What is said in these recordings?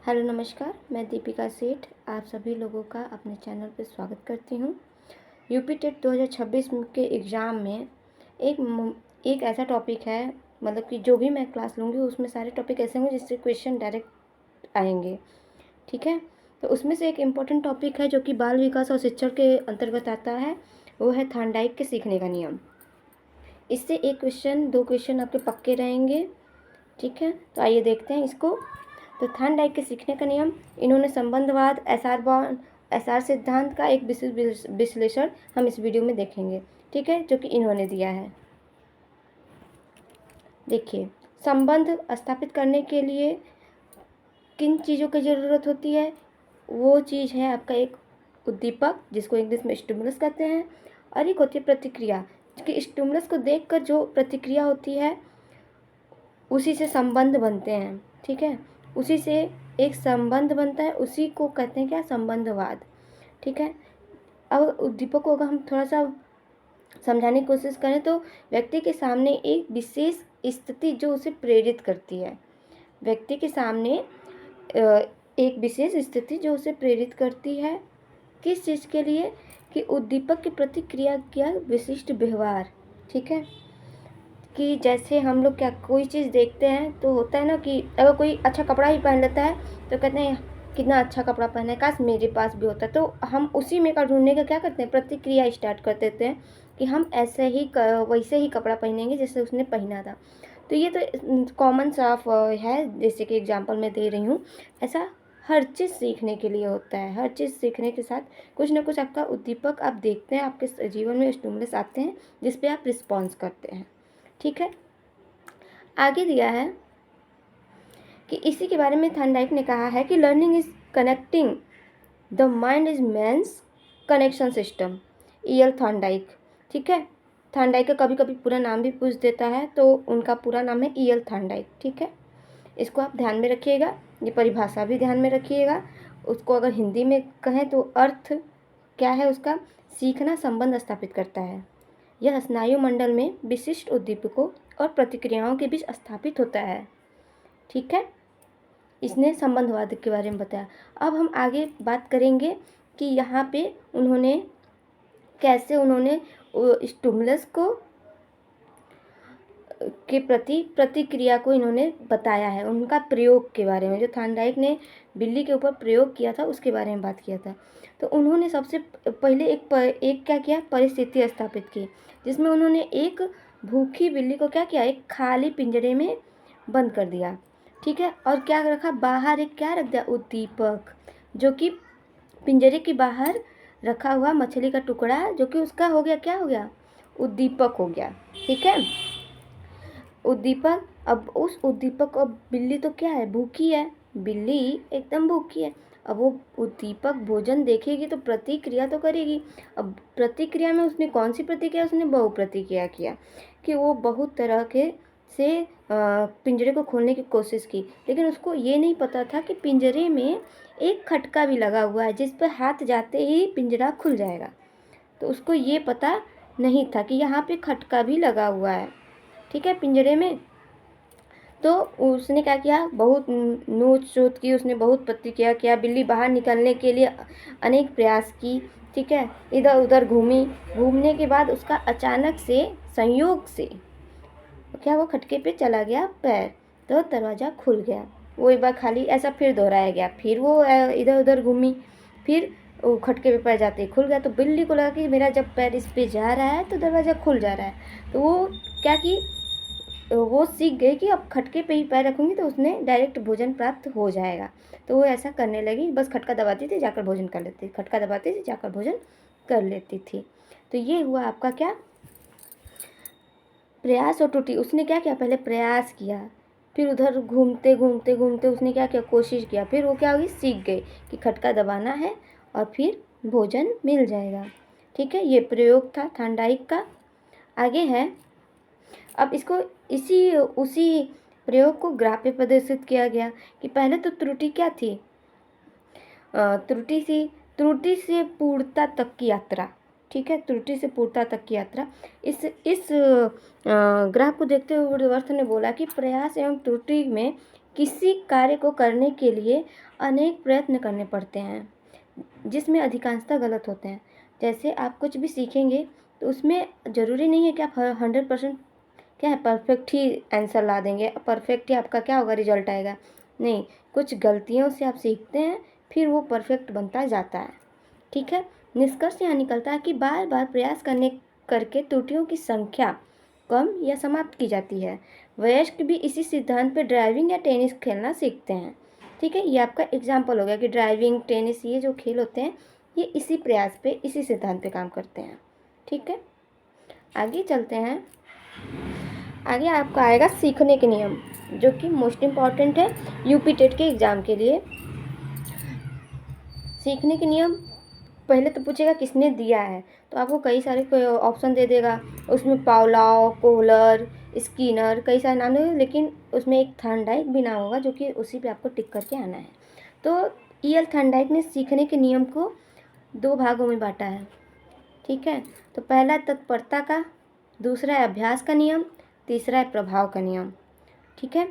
Hello नमस्कार, मैं दीपिका सेठ आप सभी लोगों का अपने चैनल पर स्वागत करती हूँ। यूपी टेट 2026 के एग्ज़ाम में एक ऐसा टॉपिक है, मतलब कि जो भी मैं क्लास लूँगी उसमें सारे टॉपिक ऐसे होंगे जिससे क्वेश्चन डायरेक्ट आएंगे। ठीक है, तो उसमें से एक इम्पॉर्टेंट टॉपिक है जो कि बाल विकास और शिक्षण के अंतर्गत आता है, वो है थॉर्नडाइक के सीखने का नियम। इससे एक क्वेश्चन, दो क्वेश्चन आपके पक्के रहेंगे। ठीक है, तो आइए देखते हैं इसको। तो थॉर्नडाइक के सीखने का नियम, इन्होंने संबंधवाद, एसआर सिद्धांत का एक विश्लेषण हम इस वीडियो में देखेंगे। ठीक है, जो कि इन्होंने दिया है। देखिए, संबंध स्थापित करने के लिए किन चीज़ों की ज़रूरत होती है? वो चीज़ है आपका एक उद्दीपक, जिसको इंग्लिश में स्टिमुलस कहते हैं, और एक होती है प्रतिक्रिया, कि स्टिमुलस को देखकर जो प्रतिक्रिया होती है उसी से संबंध बनते हैं। ठीक है, उसी से एक संबंध बनता है, उसी को कहते हैं क्या? संबंधवाद। ठीक है, अब उद्दीपक को अगर हम थोड़ा सा समझाने की कोशिश करें तो व्यक्ति के सामने एक विशेष स्थिति जो उसे प्रेरित करती है। व्यक्ति के सामने एक विशेष स्थिति जो उसे प्रेरित करती है, किस चीज़ के लिए? कि उद्दीपक की प्रतिक्रिया का विशिष्ट व्यवहार। ठीक है, कि जैसे हम लोग क्या कोई चीज़ देखते हैं तो होता है ना कि अगर कोई अच्छा कपड़ा ही पहन लेता है तो कहते हैं कितना अच्छा कपड़ा पहना है, काश मेरे पास भी होता। तो हम उसी में का ढूंढने का क्या करते हैं? प्रतिक्रिया स्टार्ट कर देते हैं कि हम ऐसे ही वैसे ही कपड़ा पहनेंगे जैसे उसने पहना था। तो ये तो कॉमन साफ है, जैसे कि एग्जाम्पल मैं दे रही हूँ। ऐसा हर चीज़ सीखने के लिए होता है। हर चीज़ सीखने के साथ कुछ ना कुछ आपका उद्दीपक आप देखते हैं, आपके जीवन में स्टिमुलस आते हैं जिस पे आप रिस्पॉन्स करते हैं। ठीक है, आगे दिया है कि इसी के बारे में थॉर्नडाइक ने कहा है कि learning is connecting the mind is man's connection system, EL Thorndike. ठीक है, थॉर्नडाइक का कभी कभी पूरा नाम भी पूछ देता है, तो उनका पूरा नाम है ईएल थॉर्नडाइक। ठीक है, इसको आप ध्यान में रखिएगा, ये परिभाषा भी ध्यान में रखिएगा। उसको अगर हिंदी में कहें तो अर्थ क्या है उसका? सीखना संबंध स्थापित करता है। यह स्नायु मंडल में विशिष्ट उद्दीपकों और प्रतिक्रियाओं के बीच स्थापित होता है। ठीक है, इसने संबंधवाद के बारे में बताया। अब हम आगे बात करेंगे कि यहाँ पे उन्होंने कैसे स्टिमुलस को के प्रति प्रतिक्रिया को इन्होंने बताया है, उनका प्रयोग के बारे में। जो थॉर्नडाइक ने बिल्ली के ऊपर प्रयोग किया था उसके बारे में बात किया था। तो उन्होंने सबसे पहले एक क्या किया? परिस्थिति स्थापित की, जिसमें उन्होंने एक भूखी बिल्ली को क्या किया? एक खाली पिंजरे में बंद कर दिया। ठीक है, और क्या रखा? बाहर एक क्या रख दिया? उद्दीपक, जो कि पिंजरे के बाहर रखा हुआ मछली का टुकड़ा, जो कि उसका हो गया, क्या हो गया? उद्दीपक हो गया। ठीक है, उद्दीपक। अब उस उद्दीपक, अब बिल्ली तो क्या है? भूखी है, बिल्ली एकदम भूखी है। अब वो उद्दीपक भोजन देखेगी तो प्रतिक्रिया तो करेगी। अब प्रतिक्रिया में उसने कौन सी प्रतिक्रिया? उसने बहुप्रतिक्रिया किया, कि वो बहुत तरह के से पिंजरे को खोलने की कोशिश की, लेकिन उसको ये नहीं पता था कि पिंजरे में एक खटका भी लगा हुआ है जिस पर हाथ जाते ही पिंजरा खुल जाएगा। तो उसको ये पता नहीं था कि यहाँ पे खटका भी लगा हुआ है। ठीक है, पिंजरे में। तो उसने क्या किया? बहुत नोच चोट की, उसने बहुत प्रतिक्रिया किया। बिल्ली बाहर निकलने के लिए अनेक प्रयास की। ठीक है, इधर उधर घूमी। घूमने के बाद उसका अचानक से, संयोग से क्या, वो खटके पे चला गया पैर, तो दरवाज़ा खुल गया। वो एक बार खाली ऐसा फिर दोहराया गया, फिर वो इधर उधर घूमी, फिर वो खटके पे पैर जाते ही खुल गया। तो बिल्ली को लगा कि मेरा जब पैर इस पे जा रहा है तो दरवाज़ा खुल जा रहा है। तो वो क्या की, वो सीख गई कि अब खटके पे ही पैर रखूँगी तो उसने डायरेक्ट भोजन प्राप्त हो जाएगा। तो वो ऐसा करने लगी, बस खटका दबाती थी, जाकर भोजन कर लेती थी, खटका दबाती थी, जाकर भोजन कर लेती थी। तो ये हुआ आपका क्या? प्रयास और त्रुटि। उसने क्या किया? पहले प्रयास किया, फिर उधर घूमते घूमते घूमते उसने क्या किया? कोशिश किया, फिर वो क्या होगी? सीख गई कि खटका दबाना है और फिर भोजन मिल जाएगा। ठीक है, ये प्रयोग था थॉर्नडाइक का। आगे है, अब इसको उसी प्रयोग को ग्राफ पे प्रदर्शित किया गया कि पहले तो त्रुटि क्या थी? त्रुटि से पूर्णता तक की यात्रा। ठीक है, त्रुटि से पूर्णता तक की यात्रा। इस ग्राफ को देखते हुए वर्थ ने बोला कि प्रयास एवं त्रुटि में किसी कार्य को करने के लिए अनेक प्रयत्न करने पड़ते हैं, जिसमें अधिकांशतः गलत होते हैं। जैसे आप कुछ भी सीखेंगे तो उसमें ज़रूरी नहीं है कि आप 100% क्या है परफेक्ट ही आंसर ला देंगे, परफेक्ट ही आपका क्या होगा रिजल्ट आएगा। नहीं, कुछ गलतियों से आप सीखते हैं, फिर वो परफेक्ट बनता जाता है। ठीक है, निष्कर्ष यहाँ निकलता है कि बार बार प्रयास करके त्रुटियों की संख्या कम या समाप्त की जाती है। वयस्क भी इसी सिद्धांत पर ड्राइविंग या टेनिस खेलना सीखते हैं। ठीक है, ये आपका एग्जाम्पल हो गया कि ड्राइविंग, टेनिस, ये जो खेल होते हैं ये इसी प्रयास पे, इसी सिद्धांत पे काम करते हैं। ठीक है, आगे चलते हैं। आगे आपका आएगा सीखने के नियम, जो कि मोस्ट इम्पॉर्टेंट है यूपी टेट के एग्ज़ाम के लिए। सीखने के नियम पहले तो पूछेगा किसने दिया है, तो आपको कई सारे ऑप्शन दे देगा। उसमें पावलोव, कोहलर, स्किनर, कई सारे नाम देंगे, लेकिन उसमें एक थॉर्नडाइक भी नाम होगा, जो कि उसी पे आपको टिक करके आना है। तो E.L. थॉर्नडाइक ने सीखने के नियम को 2 भागों में बांटा है। ठीक है, तो पहला है तत्परता का, दूसरा है अभ्यास का नियम, तीसरा है प्रभाव का नियम। ठीक है,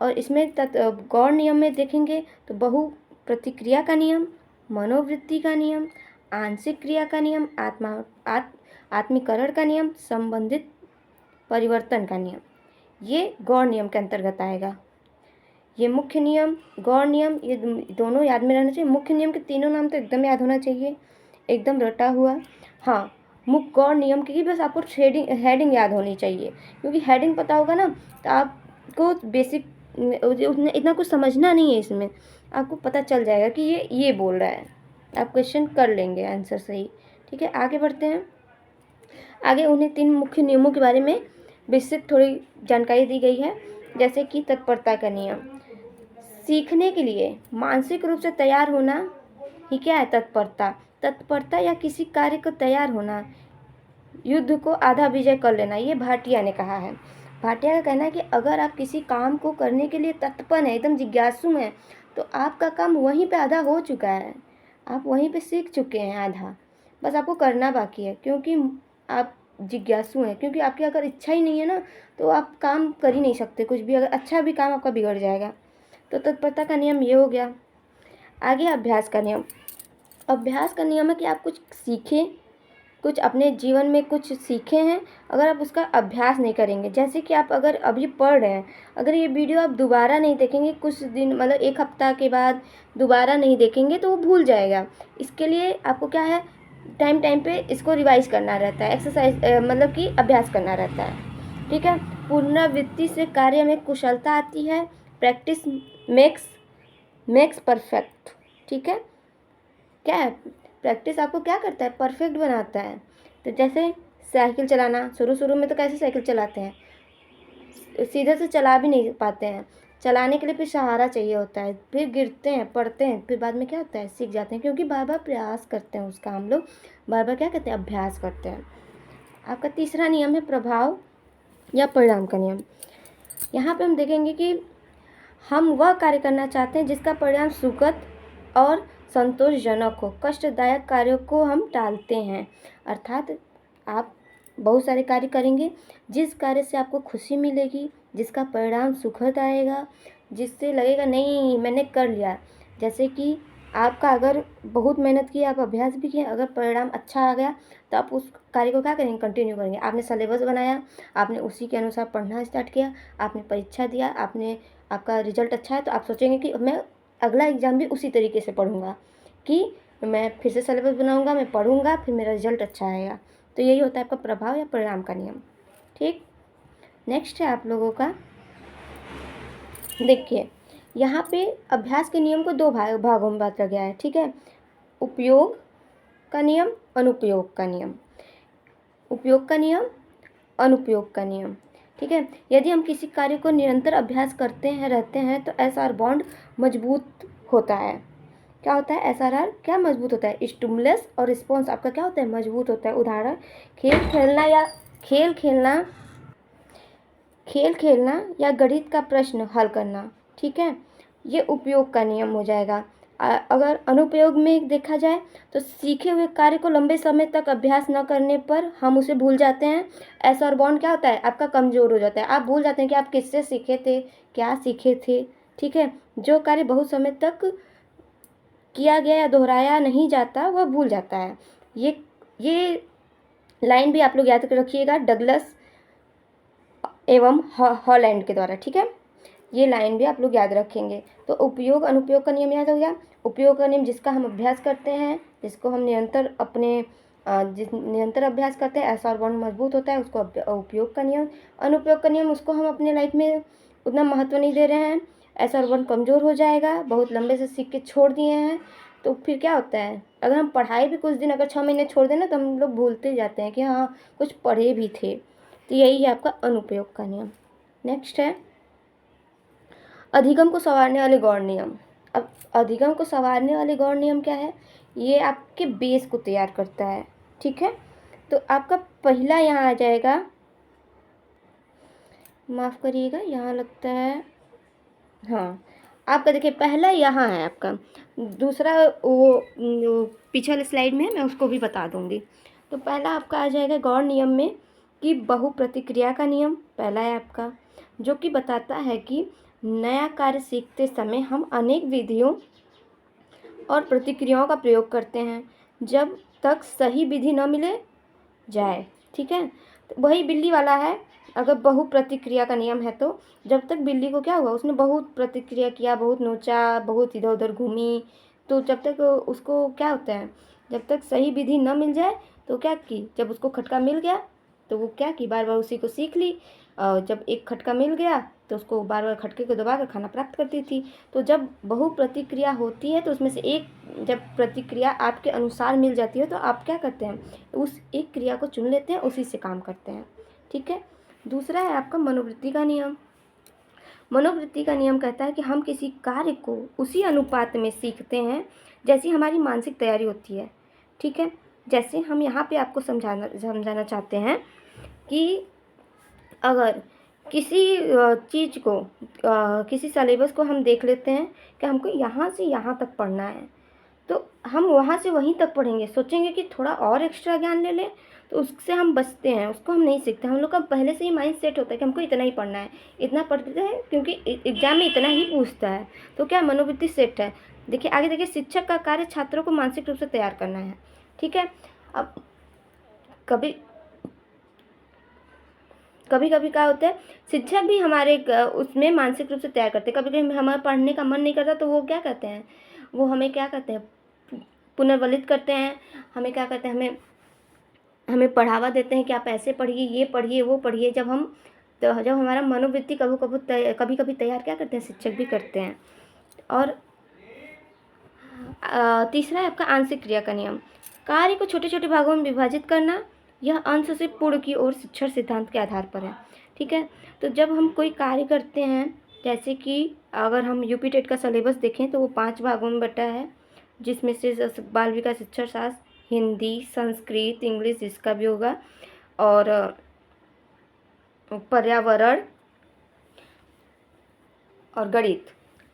और इसमें गौड़ नियम में देखेंगे तो बहु प्रतिक्रिया का नियम, मनोवृत्ति का नियम, आंशिक क्रिया का नियम, आत्मीकरण का नियम, संबंधित परिवर्तन का नियम, ये गौड़ नियम के अंतर्गत आएगा। ये मुख्य नियम, गौड़ नियम, ये दोनों याद में रहना चाहिए। मुख्य नियम के तीनों नाम तो एकदम याद होना चाहिए, एकदम रटा हुआ। हाँ, मुख्य गौड़ नियम की बस आपको हेडिंग याद होनी चाहिए, क्योंकि हेडिंग पता होगा ना तो आपको बेसिक इतना कुछ समझना नहीं है, इसमें आपको पता चल जाएगा कि ये बोल रहा है, आप क्वेश्चन कर लेंगे आंसर सही। ठीक है, आगे बढ़ते हैं। आगे उन्हें 3 मुख्य नियमों के बारे में विस्तृत थोड़ी जानकारी दी गई है, जैसे कि तत्परता का नियम। सीखने के लिए मानसिक रूप से तैयार होना ही क्या है तत्परता या किसी कार्य को तैयार होना, युद्ध को आधा विजय कर लेना, ये भाटिया ने कहा है। भाटिया का कहना है कि अगर आप किसी काम को करने के लिए तत्पर हैं, एकदम जिज्ञासु हैं, तो आपका काम वहीं पे आधा हो चुका है, आप वहीं पे सीख चुके हैं आधा, बस आपको करना बाकी है, क्योंकि आप जिज्ञासु हैं। क्योंकि आपकी अगर इच्छा ही नहीं है ना, तो आप काम कर ही नहीं सकते कुछ भी, अगर अच्छा भी काम आपका बिगड़ जाएगा। तो तत्परता का नियम ये हो गया। आगे अभ्यास का नियम। अभ्यास का नियम है कि आप कुछ सीखें, कुछ अपने जीवन में कुछ सीखे हैं, अगर आप उसका अभ्यास नहीं करेंगे, जैसे कि आप अगर अभी पढ़ रहे हैं, अगर ये वीडियो आप दोबारा नहीं देखेंगे, कुछ दिन मतलब 1 हफ्ता के बाद दोबारा नहीं देखेंगे तो वो भूल जाएगा। इसके लिए आपको क्या है, टाइम पे इसको रिवाइज करना रहता है, एक्सरसाइज मतलब कि अभ्यास करना रहता है। ठीक है, पुनरावृत्ति से कार्य में कुशलता आती है, प्रैक्टिस मेक्स परफेक्ट। ठीक है, क्या है, प्रैक्टिस आपको क्या करता है, परफेक्ट बनाता है। तो जैसे साइकिल चलाना, शुरू में तो कैसे साइकिल चलाते हैं, सीधे से चला भी नहीं पाते हैं, चलाने के लिए फिर सहारा चाहिए होता है, फिर गिरते हैं, पड़ते हैं, फिर बाद में क्या होता है, सीख जाते हैं, क्योंकि बार बार प्रयास करते हैं उसका, हम लोग बार बार क्या करते हैं, अभ्यास करते हैं। आपका तीसरा नियम है प्रभाव या परिणाम का नियम। यहाँ पे हम देखेंगे कि हम वह कार्य करना चाहते हैं जिसका परिणाम सुखद और संतोषजनक हो, कष्टदायक कार्यों को हम टालते हैं। अर्थात आप बहुत सारे कार्य करेंगे, जिस कार्य से आपको खुशी मिलेगी, जिसका परिणाम सुखद आएगा, जिससे लगेगा नहीं मैंने कर लिया। जैसे कि आपका अगर बहुत मेहनत की, आप अभ्यास भी किए, अगर परिणाम अच्छा आ गया तो आप उस कार्य को क्या करेंगे, कंटिन्यू करेंगे। आपने सिलेबस बनाया, आपने उसी के अनुसार पढ़ना स्टार्ट किया, आपने परीक्षा दिया, आपका रिजल्ट अच्छा है, तो आप सोचेंगे कि मैं अगला एग्ज़ाम भी उसी तरीके से पढ़ूंगा, कि मैं फिर से सिलेबस बनाऊंगा, मैं पढ़ूंगा, फिर मेरा रिजल्ट अच्छा आएगा। तो यही होता है आपका प्रभाव या परिणाम का नियम। ठीक, नेक्स्ट है आप लोगों का, देखिए यहाँ पे अभ्यास के नियम को 2 भागों में बांटा गया है। ठीक है, उपयोग का नियम, अनुपयोग का नियम। उपयोग का नियम, अनुपयोग का नियम। ठीक है, यदि हम किसी कार्य को निरंतर अभ्यास करते हैं रहते हैं तो SR बॉन्ड मजबूत होता है। क्या होता है, SRR क्या मजबूत होता है, स्टिमुलस और रिस्पॉन्स आपका क्या होता है, मजबूत होता है। उदाहरण, खेल खेलना या गणित का प्रश्न हल करना। ठीक है, ये उपयोग का नियम हो जाएगा। अगर अनुपयोग में देखा जाए तो सीखे हुए कार्य को लंबे समय तक अभ्यास न करने पर हम उसे भूल जाते हैं। SR बॉन्ड क्या होता है, आपका कमज़ोर हो जाता है, आप भूल जाते हैं कि आप किससे सीखे थे, क्या सीखे थे। ठीक है। जो कार्य बहुत समय तक किया गया या दोहराया नहीं जाता वह भूल जाता है। ये लाइन भी आप लोग याद कर रखिएगा, डगलस एवं हॉलैंड के द्वारा। ठीक है, ये लाइन भी आप लोग याद रखेंगे। तो उपयोग अनुपयोग का नियम याद हो गया। उपयोग का नियम जिसका हम अभ्यास करते हैं, जिसको हम निरंतर अभ्यास करते हैं, ऐसा और बॉन्ड मजबूत होता है, उसको उपयोग का नियम। अनुपयोग का नियम, उसको हम अपने लाइफ में उतना महत्व नहीं दे रहे हैं, ऐसा और बॉन्ड कमज़ोर हो जाएगा, बहुत लंबे से सीख के छोड़ दिए हैं, तो फिर क्या होता है, अगर हम पढ़ाई भी कुछ दिन अगर 6 महीने छोड़ दें ना, तो हम लोग भूलते जाते हैं कि हाँ कुछ पढ़े भी थे। तो यही है आपका अनुपयोग का नियम। नेक्स्ट है अधिगम को संवारने वाले गौण नियम। अब अधिगम को संवारने वाले गौण नियम क्या है, ये आपके बेस को तैयार करता है। ठीक है, तो आपका पहला यहाँ आ जाएगा, माफ़ करिएगा यहाँ लगता है, हाँ आपका देखिए पहला यहाँ है आपका, दूसरा वो पीछे वाले स्लाइड में है, मैं उसको भी बता दूंगी। तो पहला आपका आ जाएगा गौण नियम में कि बहुप्रतिक्रिया का नियम पहला है आपका, जो कि बताता है कि नया कार्य सीखते समय हम अनेक विधियों और प्रतिक्रियाओं का प्रयोग करते हैं जब तक सही विधि न मिले जाए। ठीक है, तो वही बिल्ली वाला है, अगर बहुप्रतिक्रिया का नियम है तो जब तक बिल्ली को क्या हुआ, उसने बहुत प्रतिक्रिया किया, बहुत नोचा, बहुत इधर उधर घूमी, तो जब तक उसको क्या होता है, जब तक सही विधि न मिल जाए तो क्या की, जब उसको खटका मिल गया तो वो क्या की, बार बार उसी को सीख ली, और जब एक खटका मिल गया तो उसको बार बार खटके को दबा कर खाना प्राप्त करती थी। तो जब बहुप्रतिक्रिया होती है तो उसमें से एक जब प्रतिक्रिया आपके अनुसार मिल जाती है तो आप क्या करते हैं, उस एक क्रिया को चुन लेते हैं, उसी से काम करते हैं। ठीक है, दूसरा है आपका मनोवृत्ति का नियम। मनोवृत्ति का नियम कहता है कि हम किसी कार्य को उसी अनुपात में सीखते हैं जैसी हमारी मानसिक तैयारी होती है। ठीक है, जैसे हम यहाँ पे आपको समझाना चाहते हैं कि अगर किसी चीज़ को किसी सिलेबस को हम देख लेते हैं कि हमको यहाँ से यहाँ तक पढ़ना है, तो हम वहाँ से वहीं तक पढ़ेंगे, सोचेंगे कि थोड़ा और एक्स्ट्रा ज्ञान ले लें, तो उससे हम बचते हैं, उसको हम नहीं सीखते। हम लोग का पहले से ही माइंड सेट होता है कि हमको इतना ही पढ़ना है, इतना पढ़ते हैं क्योंकि एग्जाम में इतना ही पूछता है, तो क्या मनोवृत्ति सेट है। देखिए आगे देखिए, शिक्षक का कार्य छात्रों को मानसिक रूप से तैयार करना है। ठीक है, अब कभी कभी क्या होता है, शिक्षक भी हमारे उसमें मानसिक रूप से तैयार करते हैं। कभी कभी हमारा पढ़ने का मन नहीं करता तो वो क्या कहते हैं, वो हमें क्या कहते हैं, पुनर्वलित करते हैं, हमें क्या कहते हैं, हमें बढ़ावा देते हैं कि आप ऐसे पढ़िए, ये पढ़िए, वो पढ़िए। जब हमारा मनोवृत्ति कभी कभी तैयार क्या करते हैं, शिक्षक भी करते हैं। और तीसरा है आपका आंशिक क्रिया का नियम। कार्य को छोटे छोटे भागों में विभाजित करना, यह अंश से पूर्ण की ओर शिक्षण सिद्धांत के आधार पर है। ठीक है, तो जब हम कोई कार्य करते हैं, जैसे कि अगर हम यूपी टेट का सिलेबस देखें तो वो 5 भागों में बटा है, जिसमें से बाल विकास शिक्षण शास्त्र, हिंदी, संस्कृत, इंग्लिश जिसका भी होगा, और पर्यावरण और गणित,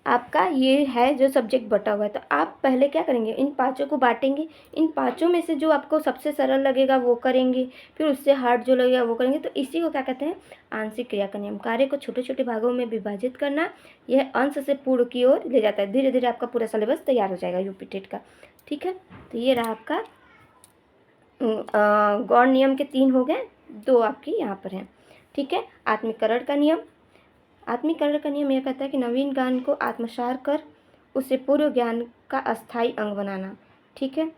आपका ये है जो सब्जेक्ट बटा हुआ है। तो आप पहले क्या करेंगे, इन 5 को बांटेंगे, इन 5 में से जो आपको सबसे सरल लगेगा वो करेंगे, फिर उससे हार्ड जो लगेगा वो करेंगे। तो इसी को क्या कहते हैं, आंशिक क्रिया का नियम। कार्य को छोटे छोटे भागों में विभाजित करना, यह अंश से पूर्ण की ओर ले जाता है। धीरे धीरे आपका पूरा सिलेबस तैयार हो जाएगा यूपी टेट का। ठीक है, तो ये रहा आपका गौण नियम के 3 हो गए, 2 आपकी यहाँ पर हैं। ठीक है, आत्मीकरण का नियम। आत्मीकरण का नियम यह कहता है कि नवीन ज्ञान को आत्मसात कर उसे पूर्व ज्ञान का अस्थायी अंग बनाना। ठीक है,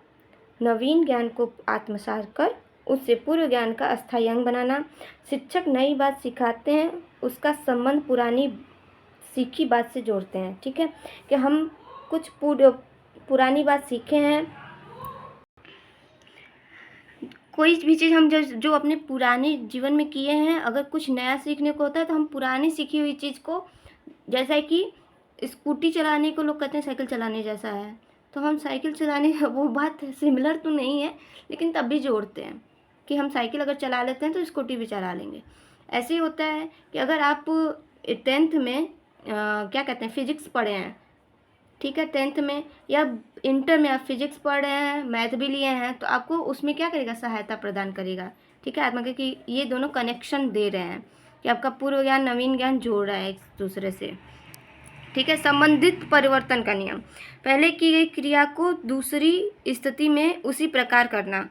नवीन ज्ञान को आत्मसात कर उससे पूर्व ज्ञान का अस्थायी अंग बनाना। शिक्षक नई बात सिखाते हैं, उसका संबंध पुरानी सीखी बात से जोड़ते हैं। ठीक है, कि हम कुछ पुरानी बात सीखे हैं, कोई भी चीज़ हम जो अपने पुराने जीवन में किए हैं, अगर कुछ नया सीखने को होता है तो हम पुरानी सीखी हुई चीज़ को, जैसा है कि स्कूटी चलाने को लोग कहते हैं साइकिल चलाने जैसा है, तो हम साइकिल चलाने वो बात सिमिलर तो नहीं है लेकिन तब भी जोड़ते हैं कि हम साइकिल अगर चला लेते हैं तो स्कूटी भी चला लेंगे। ऐसे ही होता है कि अगर आप 10th में क्या कहते हैं, फिजिक्स पढ़े हैं, ठीक है, 10th में या इंटर में आप फिजिक्स पढ़ रहे हैं, मैथ भी लिए हैं, तो आपको उसमें क्या करेगा, सहायता प्रदान करेगा। ठीक है, मतलब कि ये दोनों कनेक्शन दे रहे हैं कि आपका पूर्व ज्ञान नवीन ज्ञान जोड़ रहा है एक दूसरे से। ठीक है। संबंधित परिवर्तन का नियम, पहले की गई क्रिया को दूसरी स्थिति में उसी प्रकार करना।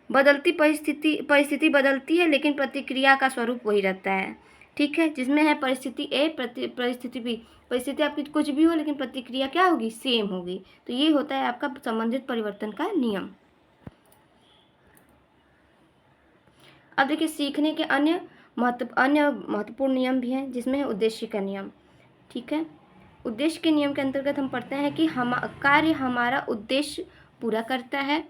बदलती परिस्थिति बदलती है लेकिन प्रतिक्रिया का स्वरूप वही रहता है। ठीक है, जिसमें है परिस्थिति ए, परिस्थिति बी। परिस्थिति आपकी कुछ भी हो लेकिन प्रतिक्रिया क्या होगी, सेम होगी। तो ये होता है आपका संबंधित परिवर्तन का नियम। अब देखिए, सीखने के अन्य महत्वपूर्ण नियम भी हैं, जिसमें है उद्देश्य का नियम। ठीक है, उद्देश्य के नियम के अंतर्गत हम पढ़ते हैं कि कार्य हमारा उद्देश्य पूरा करता है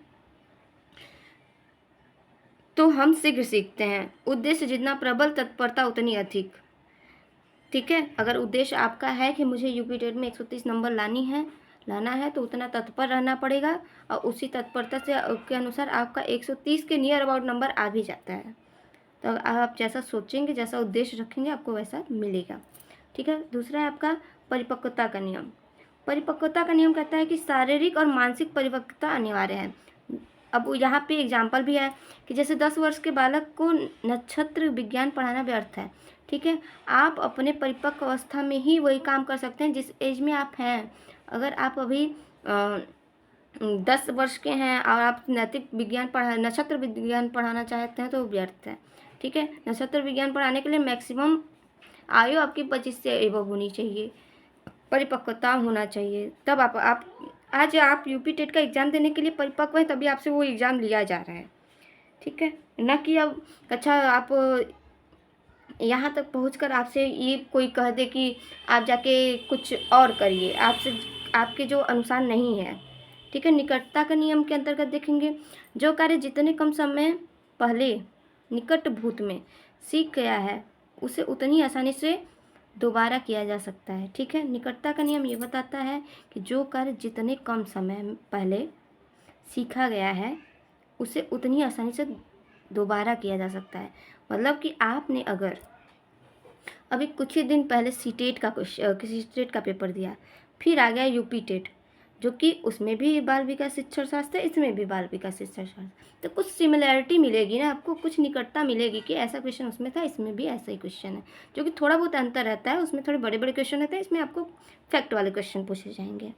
तो हम शीघ्र सीखते हैं। उद्देश्य जितना प्रबल, तत्परता उतनी अधिक। ठीक है, अगर उद्देश्य आपका है कि मुझे यूपी टेट में 130 नंबर लाना है तो उतना तत्पर रहना पड़ेगा, और उसी तत्परता से के अनुसार आपका 130 के नियर अबाउट नंबर आ भी जाता है। तो आप जैसा सोचेंगे, जैसा उद्देश्य रखेंगे, आपको वैसा मिलेगा। ठीक है, दूसरा है आपका परिपक्वता का नियम। परिपक्वता का नियम कहता है कि शारीरिक और मानसिक परिपक्वता अनिवार्य है। अब यहाँ पे एग्जाम्पल भी है कि जैसे 10 वर्ष के बालक को नक्षत्र विज्ञान पढ़ाना व्यर्थ है। ठीक है, आप अपने परिपक्व अवस्था में ही वही काम कर सकते हैं जिस एज में आप हैं। अगर आप अभी 10 वर्ष के हैं और आप नक्षत्र विज्ञान पढ़ाना चाहते हैं तो व्यर्थ है। ठीक है, नक्षत्र विज्ञान पढ़ाने के लिए मैक्सिमम आयु आपकी 25 से एबव होनी चाहिए, परिपक्वता होना चाहिए, तब आप आज आप यूपी टेट का एग्ज़ाम देने के लिए परिपक्व हैं, तभी आपसे वो एग्ज़ाम लिया जा रहा है। ठीक है, ना कि अब अच्छा आप यहाँ तक पहुँचकर आपसे ये कोई कह दे कि आप जाके कुछ और करिए, आपके जो अनुसार नहीं है। ठीक है, निकटता का नियम के अंतर्गत देखेंगे, जो कार्य जितने कम समय पहले निकट भूत में सीख गया है उसे उतनी आसानी से दोबारा किया जा सकता है। ठीक है, निकटता का नियम ये बताता है कि जो कार्य जितने कम समय पहले सीखा गया है उसे उतनी आसानी से दोबारा किया जा सकता है। मतलब कि आपने अगर अभी कुछ ही दिन पहले सीटेट का पेपर दिया, फिर आ गया यूपी टेट, जो कि उसमें भी बाल विकास शिक्षण शास्त्र है, इसमें भी बाल विकास शिक्षण शास्त्र, तो कुछ सिमिलैरिटी मिलेगी ना आपको, कुछ निकटता मिलेगी कि ऐसा क्वेश्चन उसमें था, इसमें भी ऐसा ही क्वेश्चन है। जो कि थोड़ा बहुत अंतर रहता है, उसमें थोड़े बड़े बड़े क्वेश्चन रहते हैं, इसमें आपको फैक्ट वाले क्वेश्चन पूछे जाएंगे।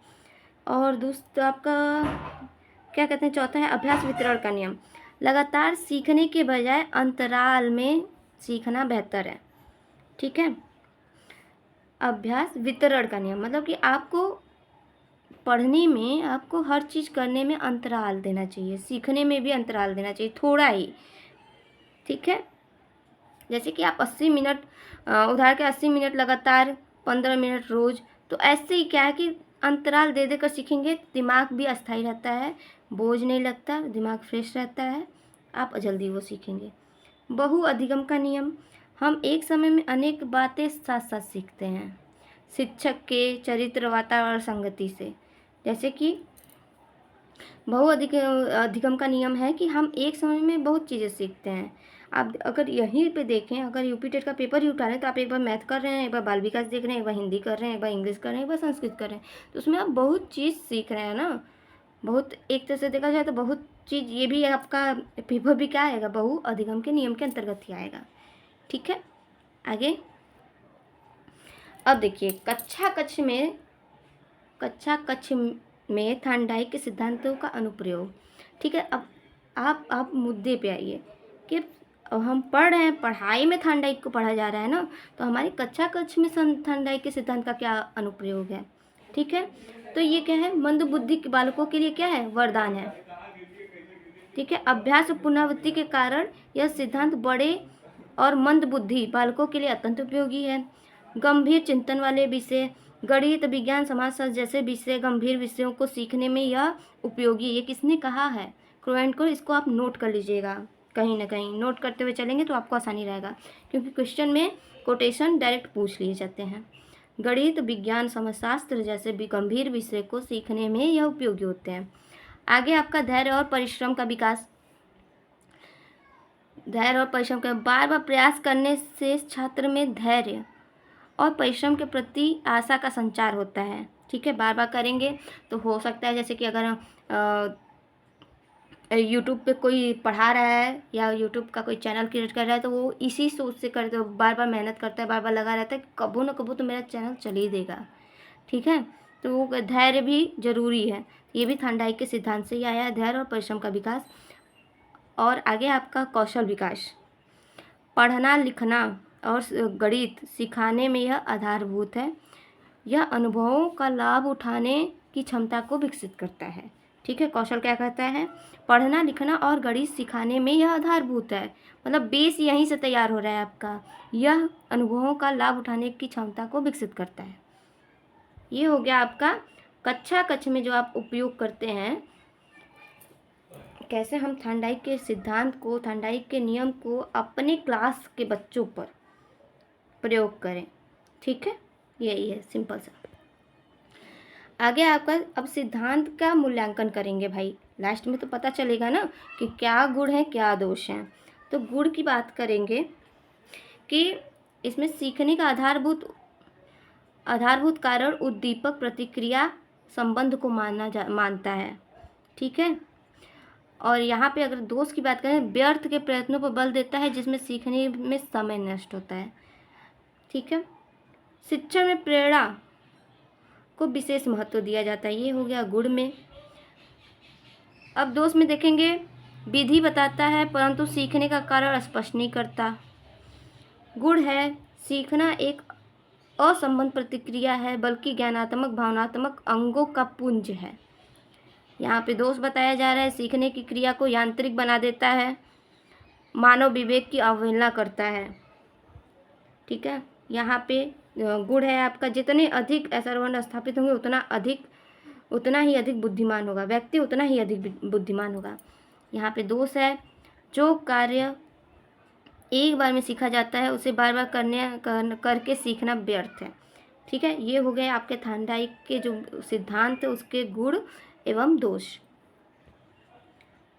और दूसरा आपका क्या कहते हैं, चौथा है अभ्यास वितरण का नियम। लगातार सीखने के बजाय अंतराल में सीखना बेहतर है। ठीक है, अभ्यास वितरण का नियम मतलब कि आपको पढ़ने में, आपको हर चीज़ करने में अंतराल देना चाहिए, सीखने में भी अंतराल देना चाहिए, थोड़ा ही। ठीक है, जैसे कि आप 80 मिनट उधार के 80 मिनट लगातार 15 मिनट रोज़, तो ऐसे ही क्या है कि अंतराल दे देकर सीखेंगे, दिमाग भी अस्थायी रहता है, बोझ नहीं लगता, दिमाग फ्रेश रहता है, आप जल्दी वो सीखेंगे। बहु अधिगम का नियम, हम एक समय में अनेक बातें साथ साथ सीखते हैं, शिक्षक के चरित्र, वातावरण, संगति से। जैसे कि अधिगम का नियम है कि हम एक समय में बहुत चीज़ें सीखते हैं। आप अगर यहीं पे देखें, अगर यूपी टेट का पेपर ही उठा लें तो आप एक बार मैथ कर रहे हैं, एक बार बाल विकास देख रहे हैं, एक बार हिंदी कर रहे हैं, एक बार इंग्लिश कर रहे हैं, एक बार संस्कृत कर रहे हैं, तो उसमें आप बहुत चीज़ सीख रहे हैं ना। बहुत, एक तरह से देखा जाए तो बहुत चीज़, ये भी आपका पेपर भी क्या आएगा, बहु अधिगम के नियम के अंतर्गत ही आएगा। ठीक है, आगे अब देखिए कक्षा कक्ष में थार्नडाइक के सिद्धांतों का अनुप्रयोग। ठीक है, अब आप मुद्दे पे आइए कि हम पढ़ रहे हैं, पढ़ाई में थार्नडाइक को पढ़ा जा रहा है ना, तो हमारी कक्ष में थार्नडाइक के सिद्धांत का क्या अनुप्रयोग है। ठीक है, तो ये क्या है, मंद बुद्धि के बालकों के लिए क्या है, वरदान है। ठीक है, अभ्यास और पुनरावृत्ति के कारण यह सिद्धांत बड़े और मंद बुद्धि बालकों के लिए अत्यंत उपयोगी है। गंभीर चिंतन वाले विषय, गणित, विज्ञान, समाजशास्त्र जैसे विषय, गंभीर विषयों को सीखने में यह उपयोगी। ये किसने कहा है, क्रोवेंट को। इसको आप नोट कर लीजिएगा, कहीं ना कहीं नोट करते हुए चलेंगे तो आपको आसानी रहेगा, क्योंकि क्वेश्चन में कोटेशन डायरेक्ट पूछ लिए जाते हैं। गणित, विज्ञान, समाजशास्त्र जैसे भी गंभीर विषय को सीखने में यह उपयोगी होते हैं। आगे आपका धैर्य और परिश्रम का विकास। धैर्य और परिश्रम का बार बार प्रयास करने से छात्र में धैर्य और परिश्रम के प्रति आशा का संचार होता है। ठीक है, बार बार करेंगे तो हो सकता है, जैसे कि अगर यूट्यूब पे कोई पढ़ा रहा है या यूट्यूब का कोई चैनल क्रिएट कर रहा है, तो वो इसी सोच से करते हो, बार बार मेहनत करता है, बार बार लगा रहता है, कबो न कबो तो मेरा चैनल चल ही देगा। ठीक है। तो वो धैर्य भी जरूरी है, ये भी थार्नडाइक के सिद्धांत से ही आया है, धैर्य और परिश्रम का विकास। और आगे आपका कौशल विकास, पढ़ना लिखना और गणित सिखाने में यह आधारभूत है, यह अनुभवों का लाभ उठाने की क्षमता को विकसित करता है। ठीक है, कौशल क्या कहता है, पढ़ना लिखना और गणित सिखाने में यह आधारभूत है, मतलब बेस यहीं से तैयार हो रहा है आपका, यह अनुभवों का लाभ उठाने की क्षमता को विकसित करता है। ये हो गया आपका कक्षा कक्ष में जो आप उपयोग करते हैं, कैसे हम थार्नडाइक के सिद्धांत को, थार्नडाइक के नियम को अपने क्लास के बच्चों पर प्रयोग करें। ठीक है, यही है सिंपल सा। आगे आपका अब सिद्धांत का मूल्यांकन करेंगे भाई, लास्ट में तो पता चलेगा ना कि क्या गुण है क्या दोष है। तो गुण की बात करेंगे कि इसमें सीखने का आधारभूत कारण उद्दीपक प्रतिक्रिया संबंध को मानता है। ठीक है, और यहाँ पे अगर दोष की बात करें, व्यर्थ के प्रयत्नों पर बल देता है जिसमें सीखने में समय नष्ट होता है। ठीक है, शिक्षण में प्रेरणा को विशेष महत्व दिया जाता है, ये हो गया गुण में। अब दोष में देखेंगे, विधि बताता है परंतु सीखने का कारण स्पष्ट नहीं करता। गुण है, सीखना एक असंबद्ध प्रतिक्रिया है बल्कि ज्ञानात्मक भावनात्मक अंगों का पुंज है। यहाँ पे दोष बताया जा रहा है, सीखने की क्रिया को यांत्रिक बना देता है, मानव विवेक की अवहेलना करता है। ठीक है, यहाँ पे गुण है आपका, जितने अधिक ऐसा वर्ण स्थापित होंगे उतना ही अधिक बुद्धिमान होगा व्यक्ति, उतना ही अधिक बुद्धिमान होगा। यहाँ पे दोष है, जो कार्य एक बार में सीखा जाता है उसे बार बार करके सीखना व्यर्थ है। ठीक है, ये हो गए आपके थार्नडाइक के जो सिद्धांत है उसके गुण एवं दोष।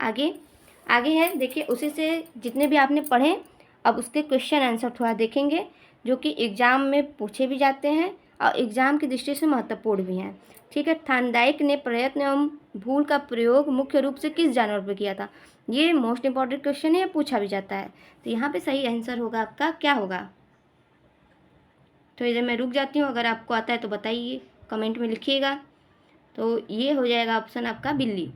आगे है, देखिए उसी से जितने भी आपने पढ़े, अब उसके क्वेश्चन आंसर थोड़ा देखेंगे जो कि एग्ज़ाम में पूछे भी जाते हैं और एग्ज़ाम की दृष्टि से महत्वपूर्ण भी हैं। ठीक है, थार्नडाइक ने प्रयत्न एवं भूल का प्रयोग मुख्य रूप से किस जानवर पर किया था, ये मोस्ट इम्पॉर्टेंट क्वेश्चन है, पूछा भी जाता है। तो यहाँ पे सही आंसर होगा आपका क्या होगा। तो इधर मैं रुक जाती हूँ, अगर आपको आता है तो बताइए, कमेंट में लिखिएगा। तो ये हो जाएगा ऑप्शन आपका बिल्ली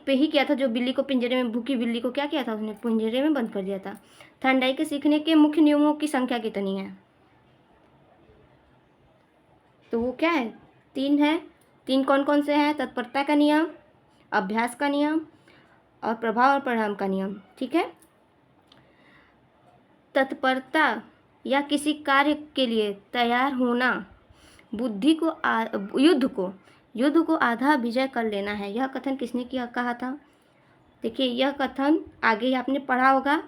पे ही किया था, जो बिल्ली को पिंजरे में, भूखी बिल्ली को क्या किया था, उसने पिंजरे में बंद कर दिया था। थार्नडाइक के सीखने के मुख्य नियमों की संख्या कितनी है, तो वो क्या है, 3 है। 3 कौन कौन से हैं, तत्परता का नियम, अभ्यास का नियम और प्रभाव और परिणाम का नियम। ठीक है, तत्परता या किसी कार्य के लिए तैयार होना, बुद्धि को युद्ध को आधा विजय कर लेना है, यह कथन किसने कहा था। देखिए यह कथन आगे ही आपने पढ़ा होगा,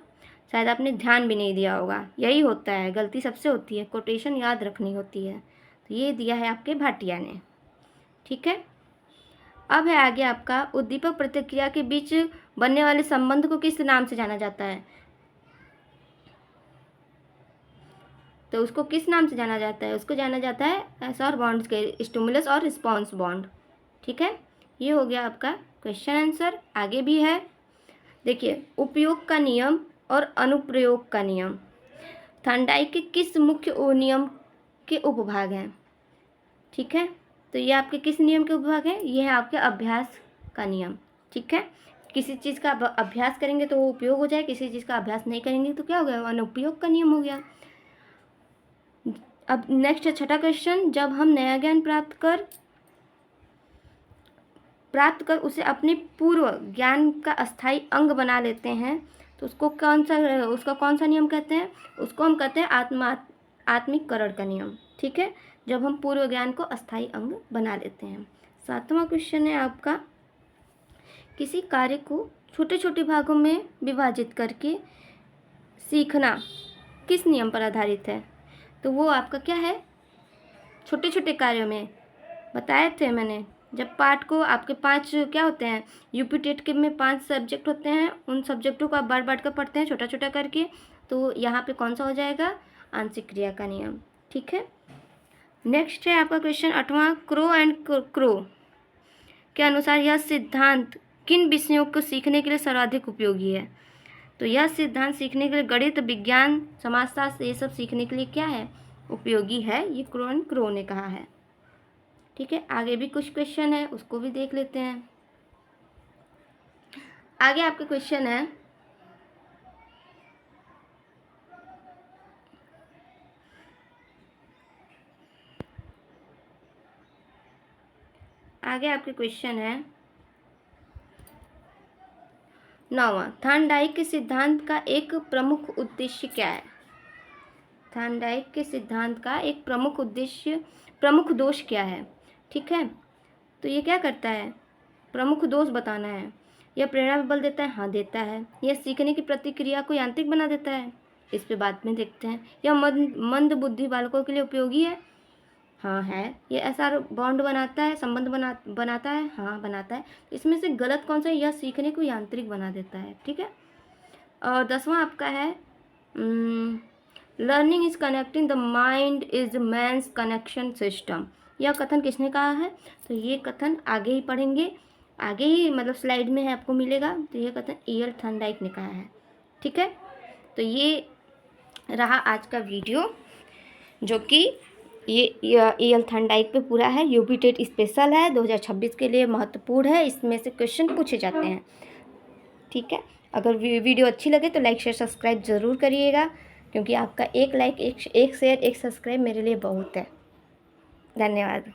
शायद आपने ध्यान भी नहीं दिया होगा, यही होता है, गलती सबसे होती है, कोटेशन याद रखनी होती है। तो ये दिया है आपके भाटिया ने। ठीक है, अब है आगे आपका उद्दीपक प्रतिक्रिया के बीच बनने वाले संबंध को किस नाम से जाना जाता है, तो उसको किस नाम से जाना जाता है, उसको जाना जाता है एसआर बॉन्ड्स के, स्टिमुलस और रिस्पॉन्स बॉन्ड। ठीक है, ये हो गया आपका क्वेश्चन आंसर। आगे भी है, देखिए उपयोग का नियम और अनुप्रयोग का नियम थार्नडाइक के किस मुख्य नियम के उपभाग हैं। ठीक है, तो ये आपके किस नियम के उपभाग हैं, ये है आपके अभ्यास का नियम। ठीक है, किसी चीज़ का अभ्यास करेंगे तो वो उपयोग हो जाए, किसी चीज़ का अभ्यास नहीं करेंगे तो क्या हो गया, अनुपयोग का नियम हो गया। अब नेक्स्ट है छठा क्वेश्चन, जब हम नया ज्ञान प्राप्त कर उसे अपने पूर्व ज्ञान का अस्थायी अंग बना लेते हैं तो उसका कौन सा नियम कहते हैं, उसको हम कहते हैं आत्मिककरण का नियम। ठीक है, जब हम पूर्व ज्ञान को अस्थायी अंग बना लेते हैं। 7वां क्वेश्चन है आपका, किसी कार्य को छोटे छोटे भागों में विभाजित करके सीखना किस नियम पर आधारित है, तो वो आपका क्या है, छोटे छोटे कार्यों में बताए थे मैंने, जब पाठ को आपके 5 क्या होते हैं, यूपी टेट के में 5 सब्जेक्ट होते हैं, उन सब्जेक्टों को आप बांट कर पढ़ते हैं छोटा छोटा करके, तो यहाँ पे कौन सा हो जाएगा, आंशिक क्रिया का नियम। ठीक है, नेक्स्ट है आपका क्वेश्चन 8वां, क्रो एंड क्रो के अनुसार यह सिद्धांत किन विषयों को सीखने के लिए सर्वाधिक उपयोगी है, तो यह सिद्धांत सीखने के लिए गणित, विज्ञान, समाजशास्त्र, ये सब सीखने के लिए क्या है, उपयोगी है, ये क्रो एंड क्रो ने कहा है। ठीक है, आगे भी कुछ क्वेश्चन है, उसको भी देख लेते हैं। आगे आपका क्वेश्चन है, आगे आपके क्वेश्चन है 9वां, थॉर्नडाइक के सिद्धांत का एक प्रमुख उद्देश्य क्या है? थॉर्नडाइक के सिद्धांत का एक प्रमुख दोष क्या है? ठीक है, तो ये क्या करता है? प्रमुख दोष बताना है। यह प्रेरणा में बल देता है? हाँ देता है। यह सीखने की प्रतिक्रिया को यांत्रिक बना देता है? इस पे बाद में देखते हैं। यह मंद बुद्धि बालकों के लिए उपयोगी है? हाँ है। ये एसआर बॉन्ड बनाता है, संबंध बनाता है? हाँ बनाता है। इसमें से गलत कौन सा है? यह सीखने को यांत्रिक बना देता है। ठीक है, और 10वां आपका है learning is connecting the mind is man's connection system. यह कथन किसने कहा है? तो ये कथन आगे ही पढ़ेंगे, आगे ही मतलब स्लाइड में है, आपको मिलेगा। तो ये कथन E.L. थॉर्नडाइक ने कहा है। ठीक है, तो ये रहा आज का वीडियो, जो कि ये E.L. थॉर्नडाइक पे पूरा है। यूपी टेट स्पेशल है, 2026 के लिए महत्वपूर्ण है, इसमें से क्वेश्चन पूछे जाते हैं। ठीक है, अगर वीडियो अच्छी लगे तो लाइक शेयर सब्सक्राइब ज़रूर करिएगा, क्योंकि आपका एक लाइक, एक शेयर, एक सब्सक्राइब मेरे लिए बहुत है। धन्यवाद।